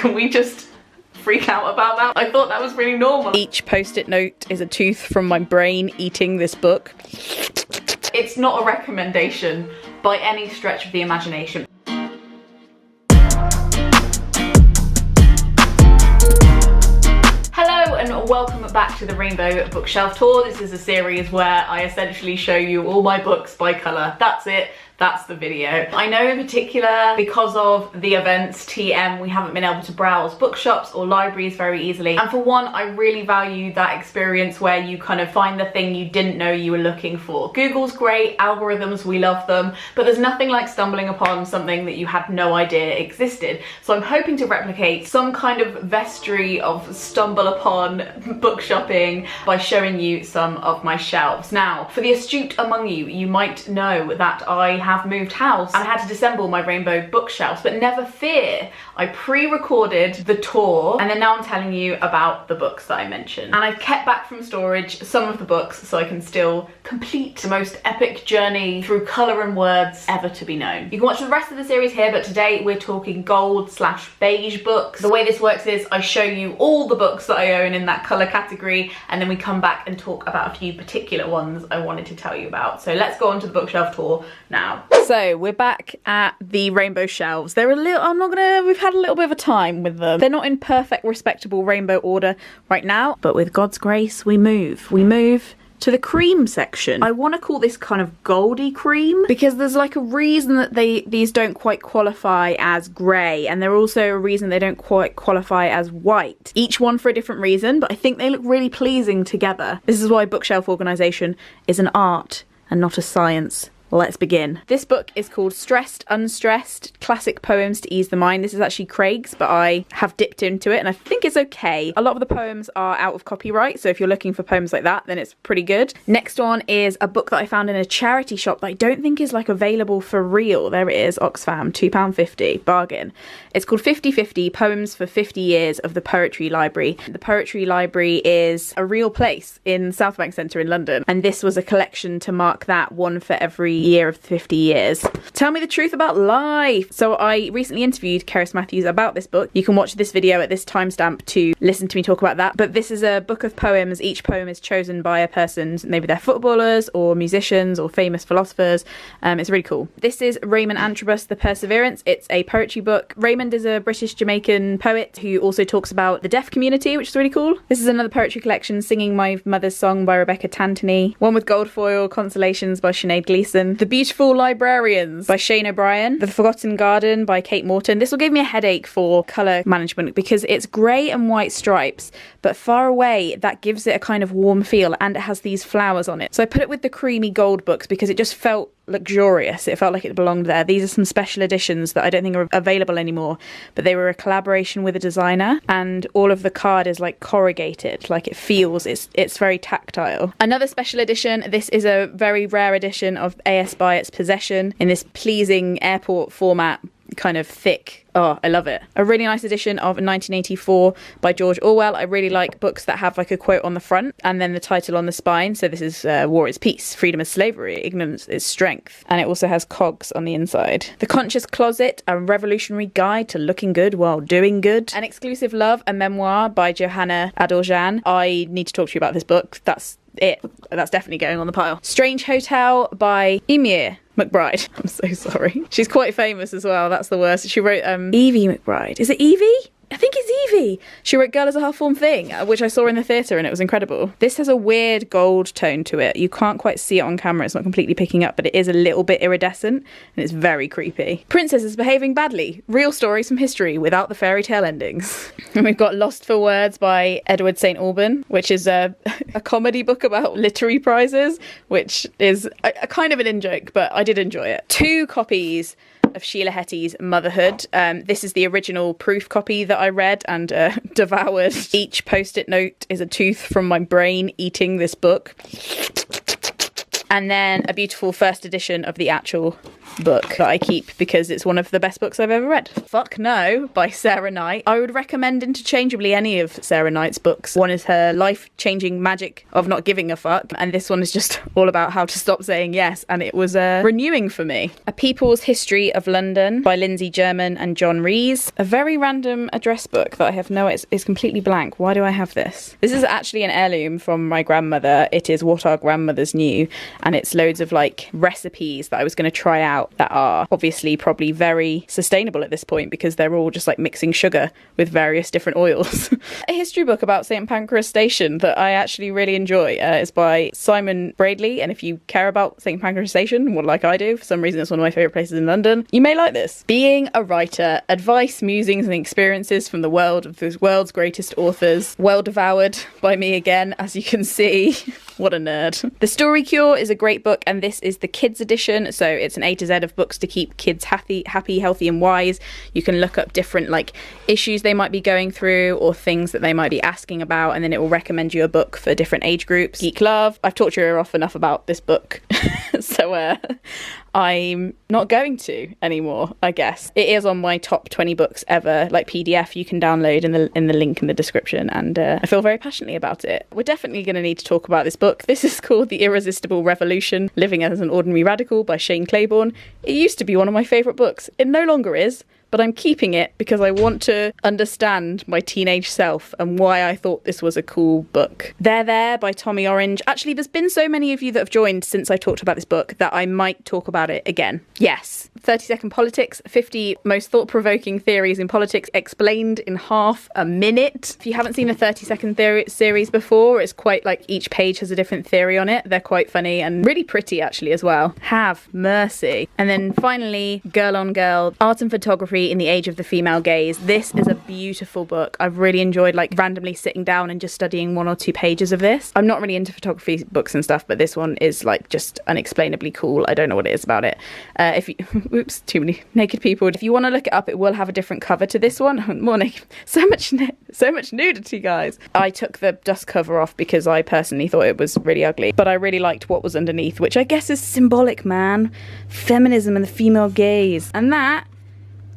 Can we just freak out about that? I thought that was really normal. Each post-it note is a tooth from my brain eating this book. It's not a recommendation by any stretch of the imagination. Hello and welcome back to the Rainbow Bookshelf Tour. This is a series where I essentially show you all my books by colour. That's it. That's the video. I know in particular, because of the events TM, we haven't been able to browse bookshops or libraries very easily. And for one, I really value that experience where you kind of find the thing you didn't know you were looking for. Google's great, algorithms, we love them, but there's nothing like stumbling upon something that you had no idea existed. So I'm hoping to replicate some kind of vestry of stumble upon book shopping by showing you some of my shelves. Now, for the astute among you, you might know that I have moved house and I had to disassemble my rainbow bookshelves, but never fear, I pre-recorded the tour and then now I'm telling you about the books that I mentioned. And I've kept back from storage some of the books so I can still complete the most epic journey through colour and words ever to be known. You can watch the rest of the series here, but today we're talking gold/beige books. The way this works is I show you all the books that I own in that colour category and then we come back and talk about a few particular ones I wanted to tell you about. So let's go on to the bookshelf tour now. So we're back at the rainbow shelves. They're a little, we've had a little bit of a time with them. They're not in perfect, respectable rainbow order right now, but with God's grace, we move. We move to the cream section. I want to call this kind of goldy cream because there's like a reason that these don't quite qualify as grey, and they're also a reason they don't quite qualify as white. Each one for a different reason, but I think they look really pleasing together. This is why bookshelf organisation is an art and not a science. Let's begin. This book is called Stressed Unstressed, Classic Poems to Ease the Mind. This is actually Craig's, but I have dipped into it and I think it's okay. A lot of the poems are out of copyright, so if you're looking for poems like that, then it's pretty good. Next one is a book that I found in a charity shop that I don't think is like available for real. There it is, Oxfam, £2.50, bargain. It's called 50/50, Poems for 50 Years of the Poetry Library. The Poetry Library is a real place in South Bank Centre in London, and this was a collection to mark that, one for every year of 50 years. Tell me the truth about life. So I recently interviewed Cerys Matthews about this book. You can watch this video at this timestamp to listen to me talk about that. But this is a book of poems. Each poem is chosen by a person, maybe they're footballers or musicians or famous philosophers. It's really cool. This is Raymond Antrobus, The Perseverance. It's a poetry book. Raymond is a British Jamaican poet who also talks about the deaf community, which is really cool. This is another poetry collection, Singing My Mother's Song by Rebecca Tantony. One with gold foil, Consolations by Sinead Gleeson. The Beautiful Librarians by Shane O'Brien. The Forgotten Garden by Kate Morton. This will give me a headache for colour management because it's grey and white stripes, but far away that gives it a kind of warm feel and it has these flowers on it. So I put it with the creamy gold books because it just felt luxurious. It felt like it belonged there. These are some special editions that I don't think are available anymore, but they were a collaboration with a designer and all of the card is like corrugated, like it feels, it's very tactile. Another special edition, this is a very rare edition of A.S. Byatt's Possession in this pleasing airport format, kind of thick. Oh, I love it. A really nice edition of 1984 by George Orwell. I really like books that have like a quote on the front and then the title on the spine. So this is War is Peace, Freedom is Slavery, Ignorance is Strength. And it also has cogs on the inside. The Conscious Closet, a revolutionary guide to looking good while doing good. An Exclusive Love, a memoir by Johanna Adorján. I need to talk to you about this book. That's it. That's definitely going on the pile. Strange Hotel by Emir McBride. I'm so sorry. She's quite famous as well. That's the worst. She wrote Evie McBride. Is it Evie? I think it's Evie. She wrote Girl is a Half-Formed Thing, which I saw in the theatre and it was incredible. This has a weird gold tone to it. You can't quite see it on camera. It's not completely picking up, but it is a little bit iridescent and it's very creepy. Princesses Behaving Badly. Real stories from history without the fairy tale endings. And we've got Lost for Words by Edward St. Alban, which is a comedy book about literary prizes, which is a kind of an in-joke, but I did enjoy it. 2 copies of Sheila Hetty's Motherhood. This is the original proof copy that I read and devoured. Each post-it note is a tooth from my brain eating this book. And then a beautiful first edition of the actual book that I keep because it's one of the best books I've ever read. Fuck No by Sarah Knight. I would recommend interchangeably any of Sarah Knight's books. One is her life-changing magic of not giving a fuck, and this one is just all about how to stop saying yes, and it was renewing for me. A People's History of London by Lindsay German and John Rees. A very random address book that I have it's completely blank. Why do I have this? This is actually an heirloom from my grandmother. It is What Our Grandmothers Knew, and it's loads of like recipes that I was going to try out that are obviously probably very sustainable at this point because they're all just like mixing sugar with various different oils. A history book about St Pancras Station that I actually really enjoy is by Simon Braidley, and if you care about St Pancras Station, well, like I do, for some reason it's one of my favourite places in London, you may like this. Being a Writer, Advice, Musings and Experiences from the World of the World's Greatest Authors. Well devoured by me again, as you can see. What a nerd. The Story Cure is a great book, and this is the kids edition, so it's an A to Z of books to keep kids happy, healthy and wise. You can look up different like issues they might be going through or things that they might be asking about, and then it will recommend you a book for different age groups. Geek Love. I've talked to her off enough about this book, so I'm not going to anymore, I guess. It is on my top 20 books ever, like PDF you can download in the link in the description, and I feel very passionately about it. We're definitely going to need to talk about this book. This is called The Irresistible Revolution, Living as an Ordinary Radical by Shane Claibourne. It used to be one of my favourite books. It no longer is, but I'm keeping it because I want to understand my teenage self and why I thought this was a cool book. They're There by Tommy Orange. Actually, there's been so many of you that have joined since I talked about this book that I might talk about it again. Yes. 30-Second Politics, 50 most thought-provoking theories in politics explained in half a minute. If you haven't seen a 30-second series before, it's quite like each page has a different theory on it. They're quite funny and really pretty actually as well. Have mercy. And then finally, Girl on Girl, Art and Photography in the Age of the Female Gaze. This is a beautiful book. I've really enjoyed like randomly sitting down and just studying 1 or 2 pages of this. I'm not really into photography books and stuff, but this one is like just unexplainably cool. I don't know what it is about it. If you oops, too many naked people. If you want to look it up, it will have a different cover to this one. More naked. So much nudity, guys. I took the dust cover off because I personally thought it was really ugly, but I really liked what was underneath, which I guess is symbolic, man. Feminism and the female gaze. And that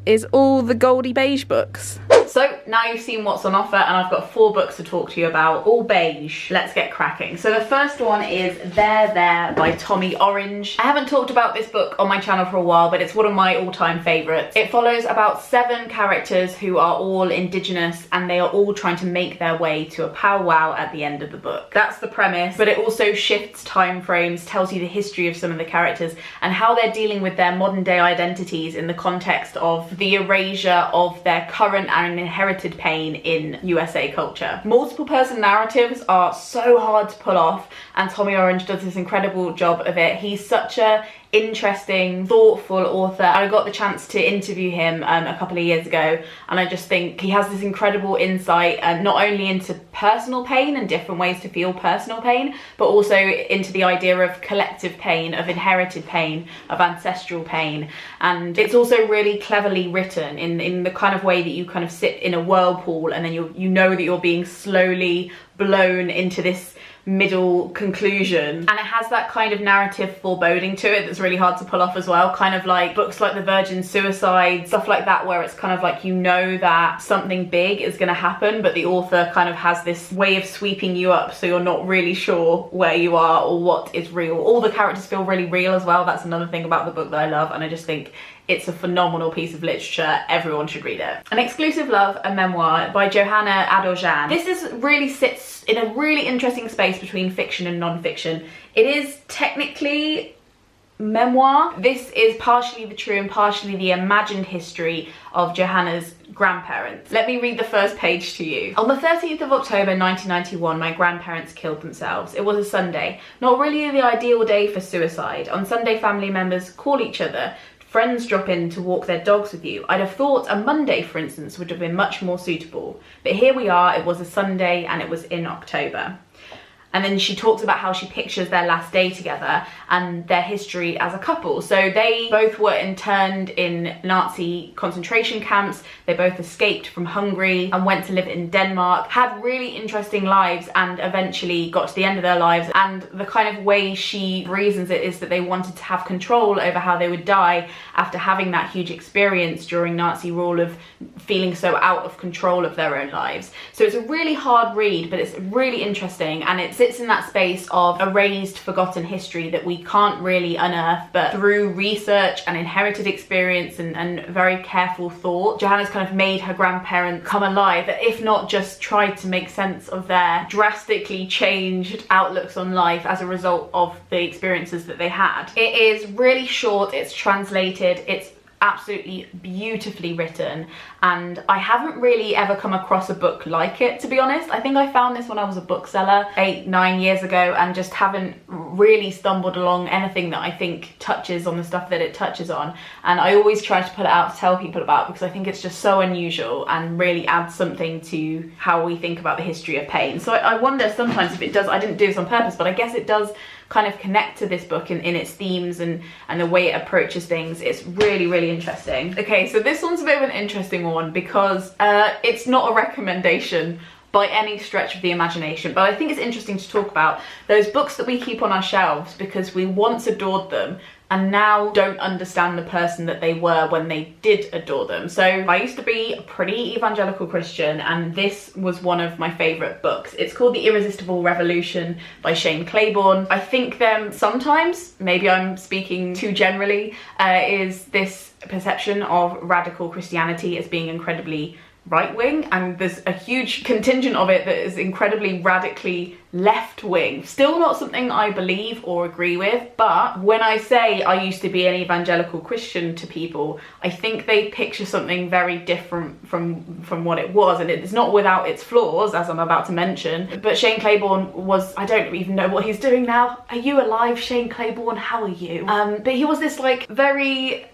is all the Goldie Beige books. So now you've seen what's on offer, and I've got 4 books to talk to you about, all beige. Let's get cracking. So the first one is There by Tommy Orange. I haven't talked about this book on my channel for a while, but it's one of my all-time favourites. It follows about 7 characters who are all indigenous, and they are all trying to make their way to a powwow at the end of the book. That's the premise, but it also shifts time frames, tells you the history of some of the characters and how they're dealing with their modern day identities in the context of the erasure of their current and inherited pain in USA culture. Multiple person narratives are so hard to pull off, and Tommy Orange does this incredible job of it. He's such a interesting, thoughtful author. I got the chance to interview him a couple of years ago, and I just think he has this incredible insight not only into personal pain and different ways to feel personal pain, but also into the idea of collective pain, of inherited pain, of ancestral pain. And it's also really cleverly written in the kind of way that you kind of sit in a whirlpool, and then you know that you're being slowly blown into this middle conclusion, and it has that kind of narrative foreboding to it that's really hard to pull off as well, kind of like books like The Virgin Suicide, stuff like that, where it's kind of like you know that something big is going to happen, but the author kind of has this way of sweeping you up so you're not really sure where you are or what is real. All the characters feel really real as well. That's another thing about the book that I love, and I just think it's a phenomenal piece of literature. Everyone should read it. An Exclusive Love, a memoir by Johanna Adorján. This really sits in a really interesting space between fiction and non-fiction. It is technically memoir. This is partially the true and partially the imagined history of Johanna's grandparents. Let me read the first page to you. On the 13th of October 1991, my grandparents killed themselves. It was a Sunday. Not really the ideal day for suicide. On Sunday, family members call each other. Friends drop in to walk their dogs with you. I'd have thought a Monday, for instance, would have been much more suitable. But here we are, it was a Sunday and it was in October. And then she talks about how she pictures their last day together and their history as a couple. So they both were interned in Nazi concentration camps. They both escaped from Hungary and went to live in Denmark, had really interesting lives, and eventually got to the end of their lives. And the kind of way she reasons it is that they wanted to have control over how they would die after having that huge experience during Nazi rule of feeling so out of control of their own lives. So it's a really hard read, but it's really interesting, and it sits in that space of erased, forgotten history that we can't really unearth, but through research and inherited experience and very careful thought, Johanna's kind of made her grandparents come alive, that if not just tried to make sense of their drastically changed outlooks on life as a result of the experiences that they had. It is really short, it's translated, it's absolutely beautifully written, and I haven't really ever come across a book like it, to be honest. I think I found this when I was a bookseller 8-9 years ago and just haven't really stumbled along anything that I think touches on the stuff that it touches on, and I always try to put it out to tell people about, because I think it's just so unusual and really adds something to how we think about the history of pain. So I wonder sometimes if it does, I didn't do this on purpose, but I guess it does kind of connect to this book in its themes and the way it approaches things. It's really, really interesting. Okay, so this one's a bit of an interesting one because it's not a recommendation by any stretch of the imagination, but I think it's interesting to talk about those books that we keep on our shelves because we once adored them and now don't understand the person that they were when they did adore them. So I used to be a pretty evangelical Christian, and this was one of my favourite books. It's called The Irresistible Revolution by Claibourne. I think them sometimes, maybe I'm speaking too generally, is this perception of radical Christianity as being incredibly right-wing, and there's a huge contingent of it that is incredibly radically left-wing. Still not something I believe or agree with, but when I say I used to be an evangelical Christian to people, I think they picture something very different from what it was, and it's not without its flaws, as I'm about to mention. But Claibourne was, I don't even know what he's doing now. Are you alive, Claibourne? How are you? But he was this like very,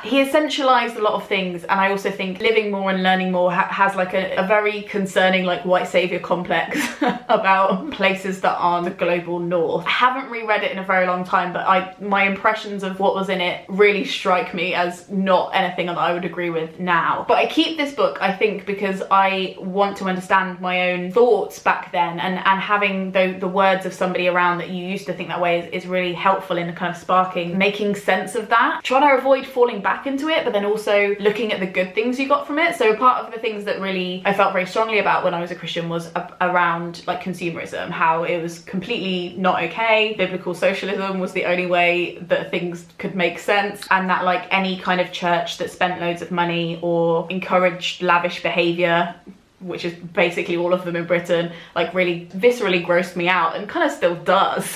he essentialized a lot of things, and I also think Living More and Learning More has like a very concerning like white savior complex about places that aren't the global north. I haven't reread it in a very long time, but my impressions of what was in it really strike me as not anything that I would agree with now. But I keep this book, I think, because I want to understand my own thoughts back then, and having the words of somebody around that you used to think that way is really helpful in kind of sparking, making sense of that. Trying to avoid falling back into it, but then also looking at the good things you got from it. So part of the things that really I felt very strongly about when I was a Christian was around like consumerism, how it was completely not okay. Biblical socialism was the only way that things could make sense, and that like any kind of church that spent loads of money or encouraged lavish behaviour, which is basically all of them in Britain, like really viscerally grossed me out, and kind of still does.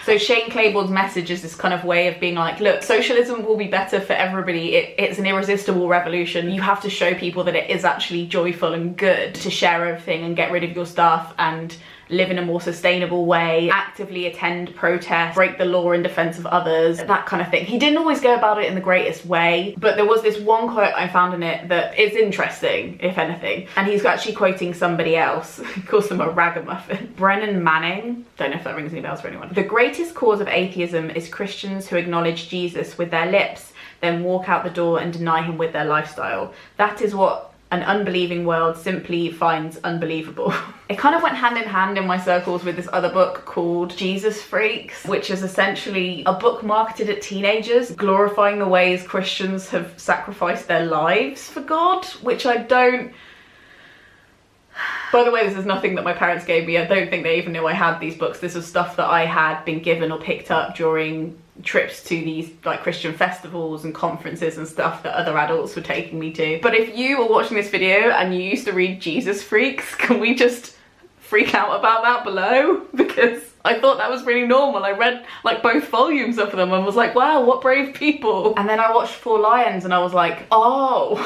So Claibourne's message is this kind of way of being like, look, socialism will be better for everybody. It's an irresistible revolution. You have to show people that it is actually joyful and good to share everything and get rid of your stuff and live in a more sustainable way, actively attend protests, break the law in defense of others, that kind of thing. He didn't always go about it in the greatest way, but there was this one quote I found in it that is interesting, if anything, and he's actually quoting somebody else. He calls them a ragamuffin. Brennan Manning, don't know if that rings any bells for anyone. The greatest cause of atheism is Christians who acknowledge Jesus with their lips, then walk out the door and deny him with their lifestyle. That is what an unbelieving world simply finds unbelievable. It kind of went hand in hand in my circles with this other book called Jesus Freaks, which is essentially a book marketed at teenagers, glorifying the ways Christians have sacrificed their lives for God, which I don't... By the way, this is nothing that my parents gave me. I don't think they even knew I had these books. This was stuff that I had been given or picked up during trips to these like Christian festivals and conferences and stuff that other adults were taking me to. But if you are watching this video and you used to read Jesus Freaks, can we just freak out about that below? Because I thought that was really normal. I read like both volumes of them and was like, wow, what brave people. And then I watched Four Lions and I was like, oh,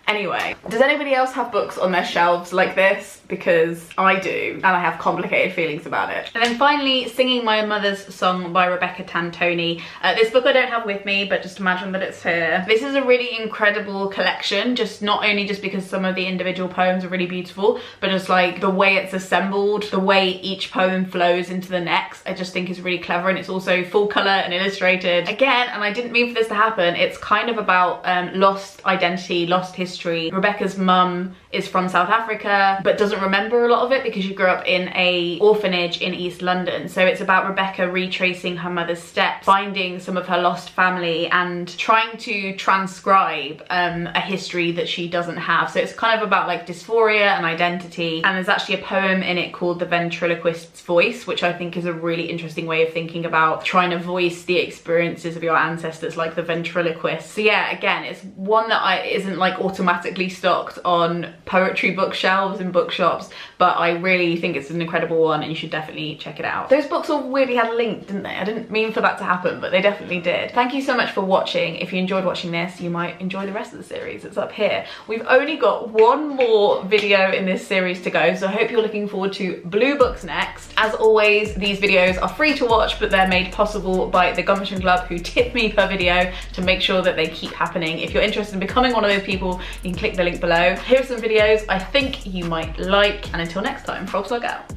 Anyway, does anybody else have books on their shelves like this? Because I do, and I have complicated feelings about it. And then finally, Singing My Mother's Song by Rebecca Tantoni. This book I don't have with me, but just imagine that it's here. This is a really incredible collection, just not only just because some of the individual poems are really beautiful, but just like the way it's assembled, the way each poem flows into the next, I just think is really clever. And it's also full color and illustrated. Again, and I didn't mean for this to happen, it's kind of about lost identity, lost history. Rebecca's mum is from South Africa, but doesn't remember a lot of it because she grew up in a orphanage in East London. So it's about Rebecca retracing her mother's steps, finding some of her lost family and trying to transcribe a history that she doesn't have. So it's kind of about like dysphoria and identity. And there's actually a poem in it called The Ventriloquist's Voice, which I think is a really interesting way of thinking about trying to voice the experiences of your ancestors, like the ventriloquist. So yeah, again, it's one that isn't like automatically stocked on poetry bookshelves and bookshops, but I really think it's an incredible one and you should definitely check it out. Those books all weirdly had a link, didn't they? I didn't mean for that to happen, but they definitely did. Thank you so much for watching. If you enjoyed watching this, you might enjoy the rest of the series. It's up here. We've only got one more video in this series to go, so I hope you're looking forward to Blue Books next. As always, these videos are free to watch, but they're made possible by the Gumption Club, who tip me per video to make sure that they keep happening. If you're interested in becoming one of those people, you can click the link below. Here are some videos I think you might like, and until next time, frog slug out.